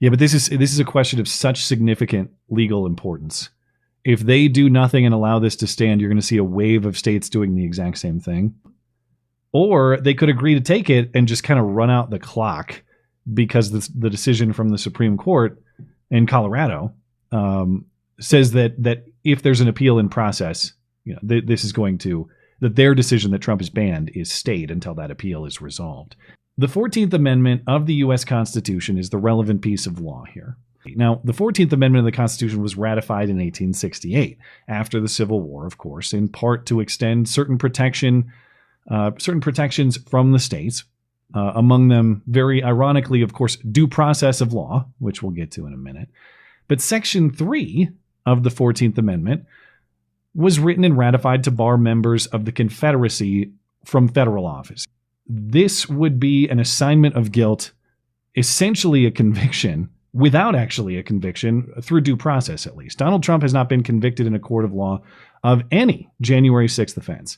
Yeah, but this is a question of such significant legal importance. If they do nothing and allow this to stand, you're going to see a wave of states doing the exact same thing. Or they could agree to take it and just kind of run out the clock because the decision from the Supreme Court in Colorado says that if there's an appeal in process, this is going to, that their decision that Trump is banned is stayed until that appeal is resolved. The 14th Amendment of the U.S. Constitution is the relevant piece of law here. Now, the 14th Amendment of the Constitution was ratified in 1868, after the Civil War, of course, in part to extend certain protections from the states, among them, very ironically, of course, due process of law, which we'll get to in a minute. But Section 3 of the 14th Amendment was written and ratified to bar members of the Confederacy from federal office. This would be an assignment of guilt, essentially a conviction, without actually a conviction, through due process at least. Donald Trump has not been convicted in a court of law of any January 6th offense.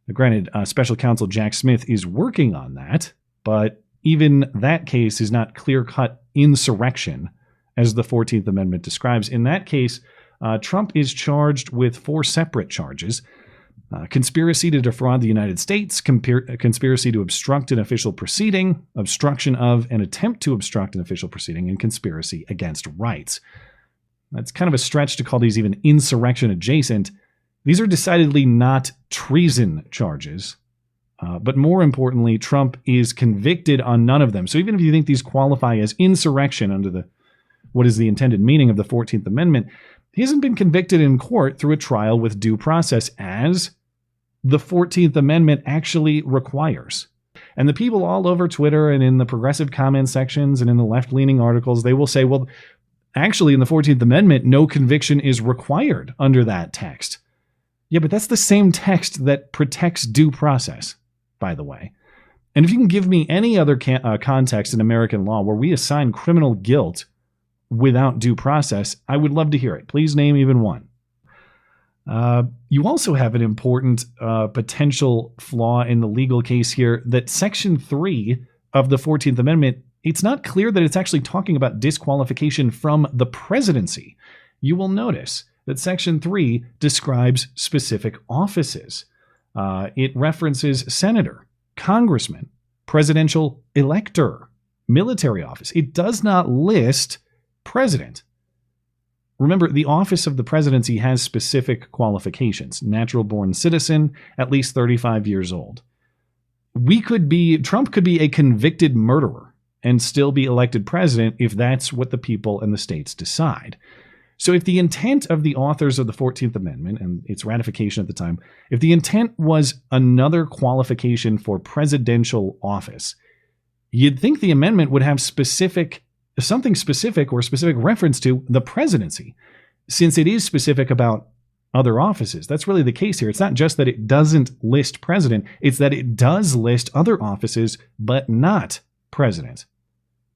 Now, granted, special counsel Jack Smith is working on that, but even that case is not clear-cut insurrection, as the 14th Amendment describes. In that case, Trump is charged with 4 separate charges: conspiracy to defraud the United States, conspiracy to obstruct an official proceeding, obstruction of an attempt to obstruct an official proceeding, and conspiracy against rights. That's kind of a stretch to call these even insurrection adjacent. These are decidedly not treason charges. But more importantly, Trump is convicted on none of them. So even if you think these qualify as insurrection under what is the intended meaning of the 14th Amendment, he hasn't been convicted in court through a trial with due process, as the 14th Amendment actually requires. And the people all over Twitter and in the progressive comment sections and in the left-leaning articles, they will say, well, actually in the 14th Amendment, no conviction is required under that text. Yeah, but that's the same text that protects due process, by the way. And if you can give me any other context in American law where we assign criminal guilt without due process, I would love to hear it. Please name even one. You also have an important potential flaw in the legal case here, that Section 3 of the 14th Amendment, it's not clear that it's actually talking about disqualification from the presidency. You will notice that Section 3 describes specific offices. It references senator, congressman, presidential elector, military office. It does not list president. Remember, the office of the presidency has specific qualifications: natural-born citizen, at least 35 years old. Trump could be a convicted murderer and still be elected president if that's what the people and the states decide. So if the intent of the authors of the 14th Amendment and its ratification at the time, if the intent was another qualification for presidential office, you'd think the amendment would have something specific or specific reference to the presidency, since it is specific about other offices. That's really the case here. It's not just that it doesn't list president, it's that it does list other offices, but not president.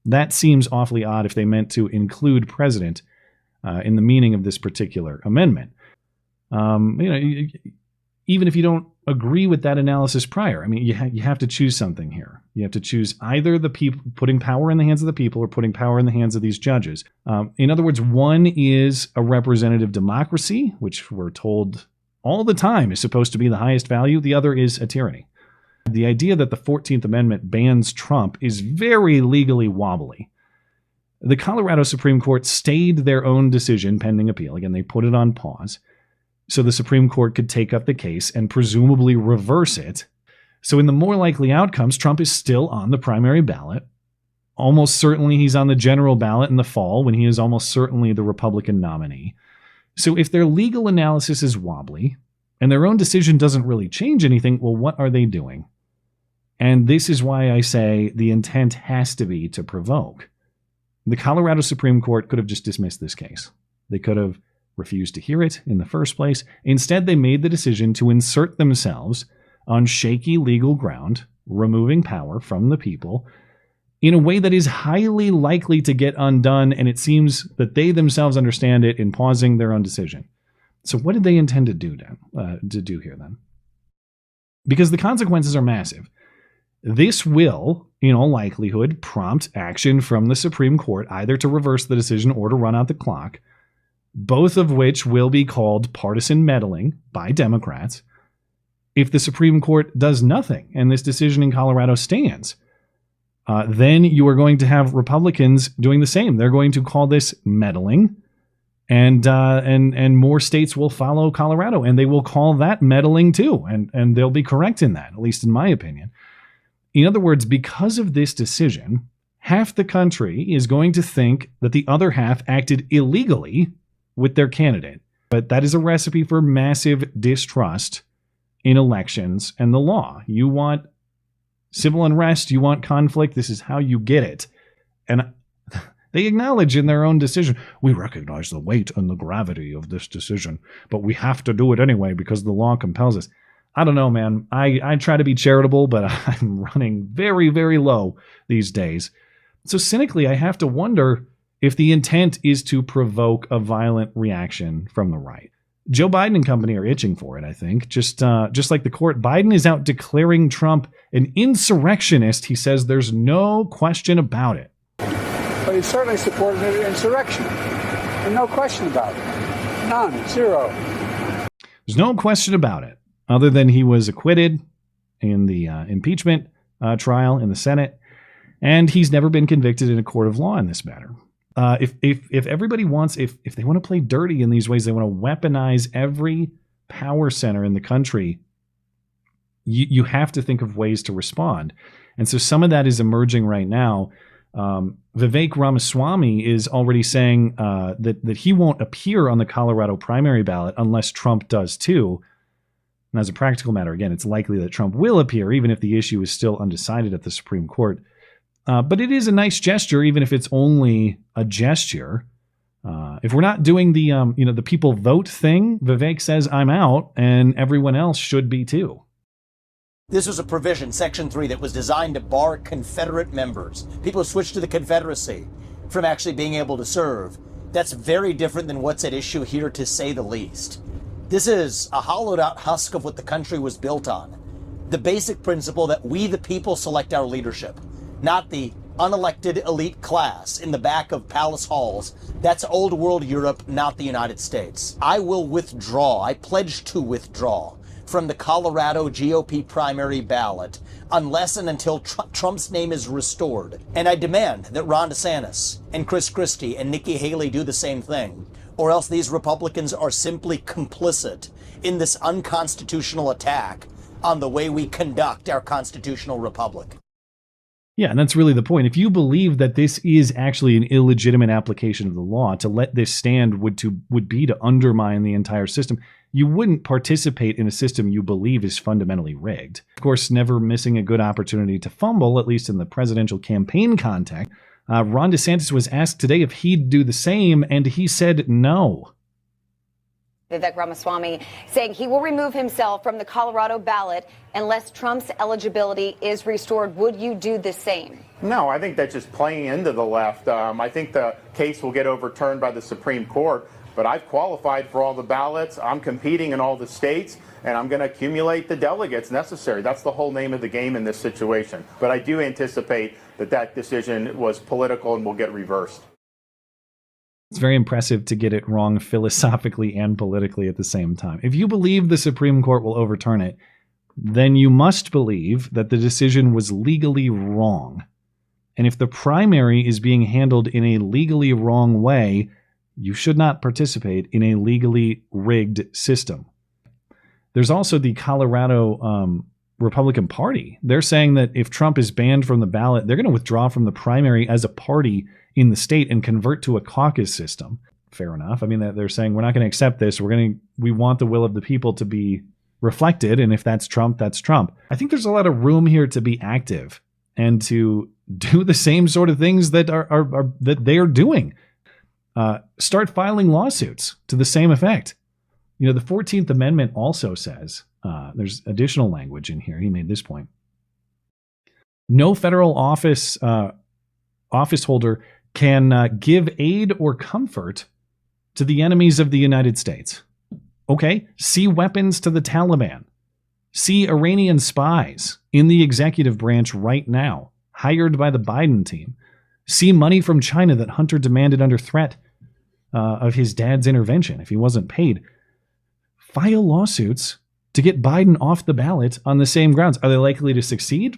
That seems awfully odd if they meant to include president in the meaning of this particular amendment. Even if you don't agree with that analysis prior, I mean, you have to choose something here. You have to choose either the people, putting power in the hands of the people, or putting power in the hands of these judges. In other words, one is a representative democracy, which we're told all the time is supposed to be the highest value. The other is a tyranny. The idea that the 14th Amendment bans Trump is very legally wobbly. The Colorado Supreme Court stayed their own decision pending appeal. Again, they put it on pause so the Supreme Court could take up the case and presumably reverse it. So in the more likely outcomes, Trump is still on the primary ballot. Almost certainly he's on the general ballot in the fall, when he is almost certainly the Republican nominee. So if their legal analysis is wobbly and their own decision doesn't really change anything, well, what are they doing? And this is why I say the intent has to be to provoke. The Colorado Supreme Court could have just dismissed this case. They could have refused to hear it in the first place. Instead, they made the decision to insert themselves on shaky legal ground, removing power from the people in a way that is highly likely to get undone, and it seems that they themselves understand it in pausing their own decision. So what did they intend to do here then? Because the consequences are massive. This will, in all likelihood, prompt action from the Supreme Court, either to reverse the decision or to run out the clock, both of which will be called partisan meddling by Democrats. If the Supreme Court does nothing and this decision in Colorado stands, then you are going to have Republicans doing the same. They're going to call this meddling, and more states will follow Colorado, and they will call that meddling too, and they'll be correct in that, at least in my opinion. In other words, because of this decision, half the country is going to think that the other half acted illegally with their candidate. But that is a recipe for massive distrust in elections and the law. You want civil unrest, you want conflict, this is how you get it. And they acknowledge in their own decision, we recognize the weight and the gravity of this decision, but we have to do it anyway because the law compels us. I don't know, man. I try to be charitable, but I'm running very, very low these days. So cynically, I have to wonder if the intent is to provoke a violent reaction from the right. Joe Biden and company are itching for it, I think. Just like the court, Biden is out declaring Trump an insurrectionist. He says there's no question about it. But he certainly supported an insurrection. And no question about it. None. Zero. There's no question about it, other than he was acquitted in the impeachment trial in the Senate, and he's never been convicted in a court of law in this matter. If everybody wants, if they want to play dirty in these ways, they want to weaponize every power center in the country, you have to think of ways to respond. And so some of that is emerging right now. Vivek Ramaswamy is already saying that he won't appear on the Colorado primary ballot unless Trump does too. And as a practical matter, again, it's likely that Trump will appear, even if the issue is still undecided at the Supreme Court. But it is a nice gesture, even if it's only a gesture. If we're not doing the people vote thing, Vivek says I'm out, and everyone else should be too. This was a provision, Section 3, that was designed to bar Confederate members, people who switched to the Confederacy, from actually being able to serve. That's very different than what's at issue here, to say the least. This is a hollowed out husk of what the country was built on. The basic principle that we, the people, select our leadership, not the unelected elite class in the back of palace halls. That's old world Europe, not the United States. I will withdraw. I pledge to withdraw from the Colorado GOP primary ballot unless and until Trump's name is restored. And I demand that Ron DeSantis and Chris Christie and Nikki Haley do the same thing, or else these Republicans are simply complicit in this unconstitutional attack on the way we conduct our constitutional republic. Yeah, and that's really the point. If you believe that this is actually an illegitimate application of the law, to let this stand would be to undermine the entire system. You wouldn't participate in a system you believe is fundamentally rigged. Of course, never missing a good opportunity to fumble, at least in the presidential campaign context. Ron DeSantis was asked today if he'd do the same, and he said no. Vivek Ramaswamy saying he will remove himself from the Colorado ballot unless Trump's eligibility is restored. Would you do the same? No, I think that's just playing into the left. I think the case will get overturned by the Supreme Court, but I've qualified for all the ballots. I'm competing in all the states, and I'm going to accumulate the delegates necessary. That's the whole name of the game in this situation. But I do anticipate that decision was political and will get reversed. It's very impressive to get it wrong philosophically and politically at the same time. If you believe the Supreme Court will overturn it, then you must believe that the decision was legally wrong. And if the primary is being handled in a legally wrong way, you should not participate in a legally rigged system. There's also the Colorado Republican Party. They're saying that if Trump is banned from the ballot, they're going to withdraw from the primary as a party in the state and convert to a caucus system. Fair enough. I mean, they're saying we're not going to accept this. We want the will of the people to be reflected, and if that's Trump, that's Trump. I think there's a lot of room here to be active and to do the same sort of things that that they're doing. Start filing lawsuits to the same effect. You know, the 14th Amendment also says, there's additional language in here. He made this point. No federal office holder can give aid or comfort to the enemies of the United States. Okay, see weapons to the Taliban. See Iranian spies in the executive branch right now, hired by the Biden team. See money from China that Hunter demanded under threat of his dad's intervention if he wasn't paid. File lawsuits to get Biden off the ballot on the same grounds. Are they likely to succeed?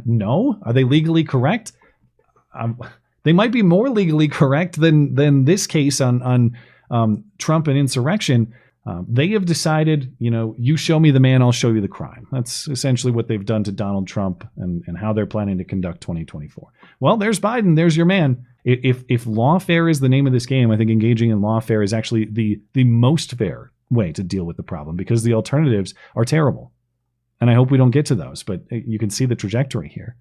No. Are they legally correct? They might be more legally correct than this case on Trump and insurrection. They have decided, you show me the man, I'll show you the crime. That's essentially what they've done to Donald Trump and how they're planning to conduct 2024. Well, there's Biden. There's your man. If lawfare is the name of this game, I think engaging in lawfare is actually the most fair way to deal with the problem, because the alternatives are terrible. And I hope we don't get to those, but you can see the trajectory here.